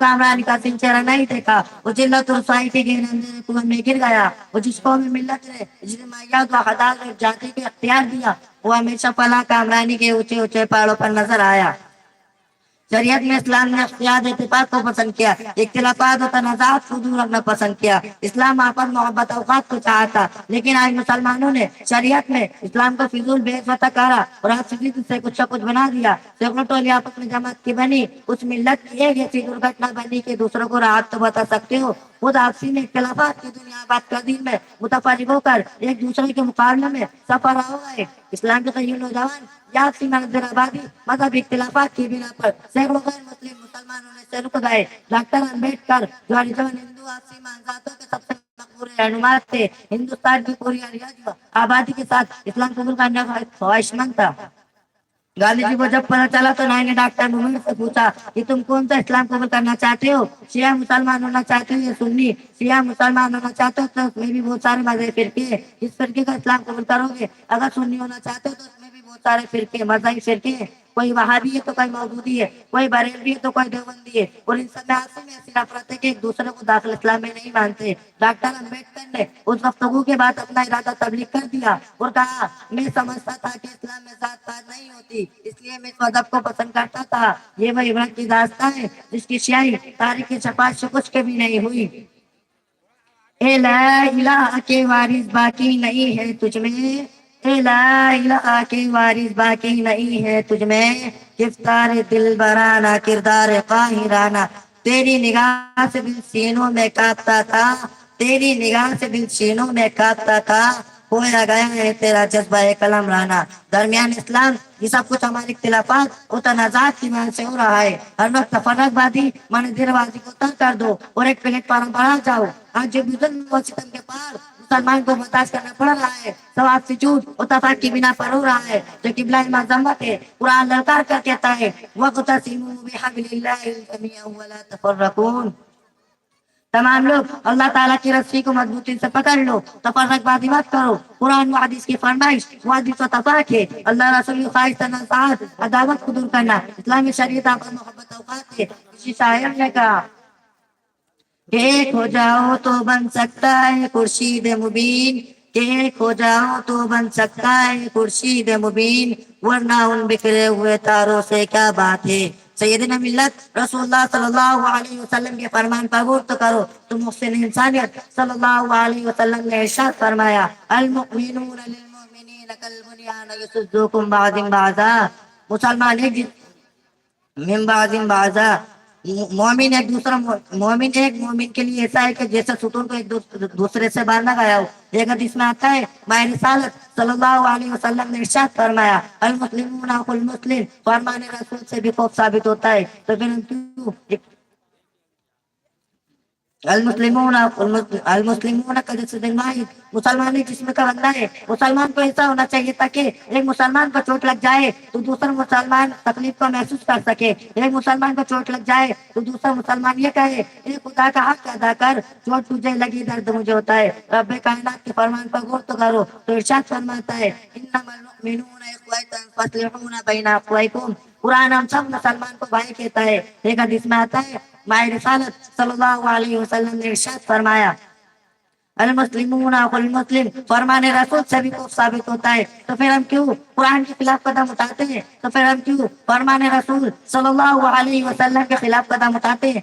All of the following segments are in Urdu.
کامرانی کا دن چہرہ نہیں دیکھا، وہ جلت رسوائی کے گہرے اندھیرے کنویں میں گر گیا۔ وہ جس قوم میں ملت نے جس نے مائیات و حداد اور جاتی کے اختیار دیا، وہ ہمیشہ فلاں کامرانی کے اونچے اونچے پہاڑوں پر نظر آیا۔ شریعت میں اسلام نے اختیار اتفاق کو پسند کیا، اختلافات و تنازعات کو دور رکھنا پسند کیا۔ اسلام آپس محبت اوقات کو چاہتا، لیکن آج مسلمانوں نے شریعت میں اسلام کو فضول بے وطا کرا اور آج سے کچھ کچھ بنا دیا۔ سینکڑوں ٹولی آپس میں جماعت کی بنی، اس ملت کی ایک ایسی درگھٹنا بنی کہ دوسروں کو راحت تو بتا سکتے ہو، خود آپسی میں اختلافات کی دنیا آباد کا دین میں متفرق ہو کر ایک دوسرے کے مقابلے میں سفر ہو گئے۔ اسلام کے قیوم نوجوان یا آپسی منظر آبادی مذہبی اختلافات کی بنا پر سینکڑوں غیر مسلم مسلمانوں نے سے رک گئے۔ ڈاکٹر امبیڈکر جو ہندو آپسی منافعات کے سب سے مقبول رہنما تھے، ہندوستان کی پوری آبادی کے ساتھ اسلام قبول کرنے کا خواہش مند تھا۔ گاندھی جی کو جب پتہ چلا تو انہوں نے ڈاکٹر مومن سے پوچھا کہ تم کون سا اسلام قبول کرنا چاہتے ہو، شیعہ مسلمان ہونا چاہتے ہو یا سنی؟ شیعہ مسلمان ہونا چاہتے ہو تو اس میں بھی بہت سارے مذہبی فرقے ہیں، اس فرقے کا اسلام قبول کرو گے۔ اگر سنی ہونا چاہتے ہو تو اس میں بھی بہت سارے فرقے مذہبی فرقے ہیں، کوئی وہابی ہے تو کوئی مودودی ہے، کوئی بریلوی ہے تو کوئی دیوبندی ہے، اور ان سب میں آپس میں ایسی نفرت ہے کہ ایک دوسرے کو داخل اسلام میں نہیں مانتے۔ ڈاکٹر امبیڈکر نے اس گفتگو کے بعد اپنا ارادہ تبلیغ کر دیا اور کہا میں سمجھتا تھا کہ اسلام میں ذات پات نہیں ہوتی، اس لیے میں اس مذہب کو پسند کرتا تھا۔ یہ وہ عبرت کی داستان ہے جس کی شیعی تاریخ کی چھپائی سے کچھ کبھی نہیں ہوئی۔ اے لا الہ کے وارث باقی نہیں ہے تجھ میں، اے لا الہ کے وارث باقی نہیں ہے تجھ میں، گفتار دل برانہ کردار قاہرانہ، تیری نگاہ سے دل سینوں میں کانپتا تھا، تیری نگاہ سے دل سینوں میں کانپتا تھا، کھویا گیا ہے تیرا جذبہ قلم رانا۔ درمیان اسلام یہ سب کچھ ہمارے اختلافات اور تنازعات کی وجہ سے ہو رہا ہے۔ ہر وقت تفرق بازی منظر بازی کو ترک کر دو اور ایک پلیٹ پر بڑھا جاؤ۔ آج جو ظلم و ستم کے پار مسلمان کو برداشت کرنا پڑ رہا ہے، سواد سجود اور تفاق کی بنا پر ہو رہا ہے، جو قبلہ مذمت ہے۔ قرآن للکار کر کہتا ہے وَاعْتَصِمُوا بِحَبْلِ اللَّهِ جَمِيعًا وَلَا تَفَرَّقُوا، تمام لوگ اللہ تعالیٰ کی رسی کو مضبوطی سے پکڑ لو، تفرق بازی مت کرو۔ قرآن و حدیث کی فرمائش حدیث و تفاق ہے، اللہ رسول کی خواہش تنازعات عداوت کو دور کرنا، اسلامی شریعت آپس محبت اوقات ہے۔ کسی شاعر نے کہا کہ ایک ہو جاؤ تو بن سکتا ہے خورشید مبین، کہ ایک ہو جاؤ تو بن سکتا ہے خورشید مبین، ورنہ ان بکھرے ہوئے تاروں سے کیا بات ہے۔ سیدنا ملت رسول اللہ صلی اللہ علیہ وسلم کے فرمان پر غور تو کرو تو محسن انسانیت صلی اللہ علیہ وسلم نے ارشاد فرمایا المؤمنون للمؤمنین کالبنیان یشد بعض بعضا، مسلمان ایک من بعض بعضا، مومن ایک مومن کے لیے ایسا ہے کہ جیسے ستون کو ایک دوسرے سے باندھا گیا ہو۔ ایک حدیث میں آتا ہے ماہ رسالت صلی اللہ علیہ وسلم نے ارشاد فرمایا المسلمون اخو المسلم، فرمان رسول سے بھی خوف ثابت ہوتا ہے۔ تو پھر ہم کیوں المسلمون کا جسد واحد، مسلمان ایک جسم کا بندہ ہے۔ مسلمان کو ایسا ہونا چاہیے تاکہ ایک مسلمان کو چوٹ لگ جائے تو دوسرا مسلمان تکلیف کو محسوس کر سکے، ایک مسلمان کو چوٹ لگ جائے تو دوسرا مسلمان یہ کہے اے خدا کا حق ادا کر، چوٹ تجھے لگی درد مجھے ہوتا ہے۔ رب کائنات کے فرمان پر غور تو کرو تو ارشاد فرماتا ہے انما المؤمنون اخوة فاصلحوا بین اخویکم، قرآن ہم سب مسلمان کو بھائی کہتا ہے۔ ایک حدیث میں آتا ہے ماہ رسالت صلی اللہ علیہ وسلم نے ارشاد فرمایا المسلمون اخو المسلم، فرمان رسول سے بھی خوف ثابت ہوتا ہے۔ تو پھر ہم کیوں قرآن کے خلاف قدم اٹھاتے ہیں؟ تو پھر ہم کیوں فرمان رسول صلی اللہ علیہ وسلم کے خلاف قدم اٹھاتے ہیں؟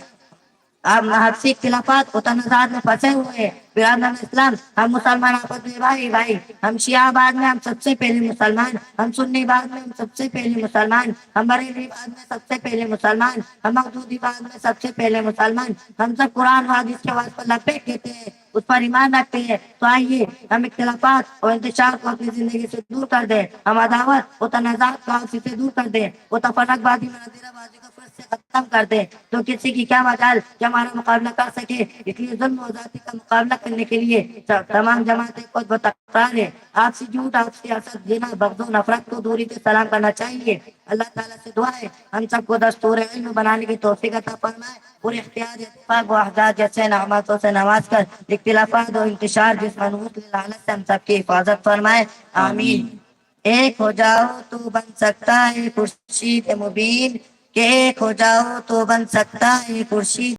آپ حادثی اختلافات و تنازعات میں پھنسے ہوئے ہیں۔ برادران اسلام، ہم مسلمان آپس میں بھائی بھائی، ہم شیعہ بعد میں ہم سب سے پہلے مسلمان، ہم سنی بعد میں ہم سب سے پہلے مسلمان، ہم بریلوی بعد میں سب سے پہلے مسلمان، ہم مودودی بعد میں سب سے پہلے مسلمان، ہم سب قرآن و حدیث کے آواز پر لبیک کہتے ہیں، اس پر ایمان رکھتے ہیں۔ تو آئیے ہم اختلافات اور انتشار کو اپنی زندگی سے دور کر دیں، ہم عداوت اور تنازعات کو آپسی سے دور کر دیں، وہ تفرق بازی مناظرہ بازی کو فرض سے ختم کر دیں۔ تو کسی کی کیا مجال کہ ہمارا مقابلہ کر سکے، اس لیے ظلم و زیادتی کا مقابلہ کرنے کے لیے تمام جماعتیں خود بتقرار ہے۔ آپسی جھوٹ، آپسی حسد، غنا، بغض و نفرت کو دوری سے سلام کرنا چاہیے۔ اللہ تعالیٰ سے دعا ہے ہم سب کو دستور علم بنانے کی توفیق عطا فرمائے، پورے اختیار اتفاق و احجاج جیسے نعمتوں سے نواز کر اختلافات و انتشار جس منحوس لالچ سے ہم سب کی حفاظت فرمائے، آمین۔ ایک ہو جاؤ تو بن سکتا ہے خورشید مبین، کہ ایک ہو جاؤ تو بن سکتا ہے خورشید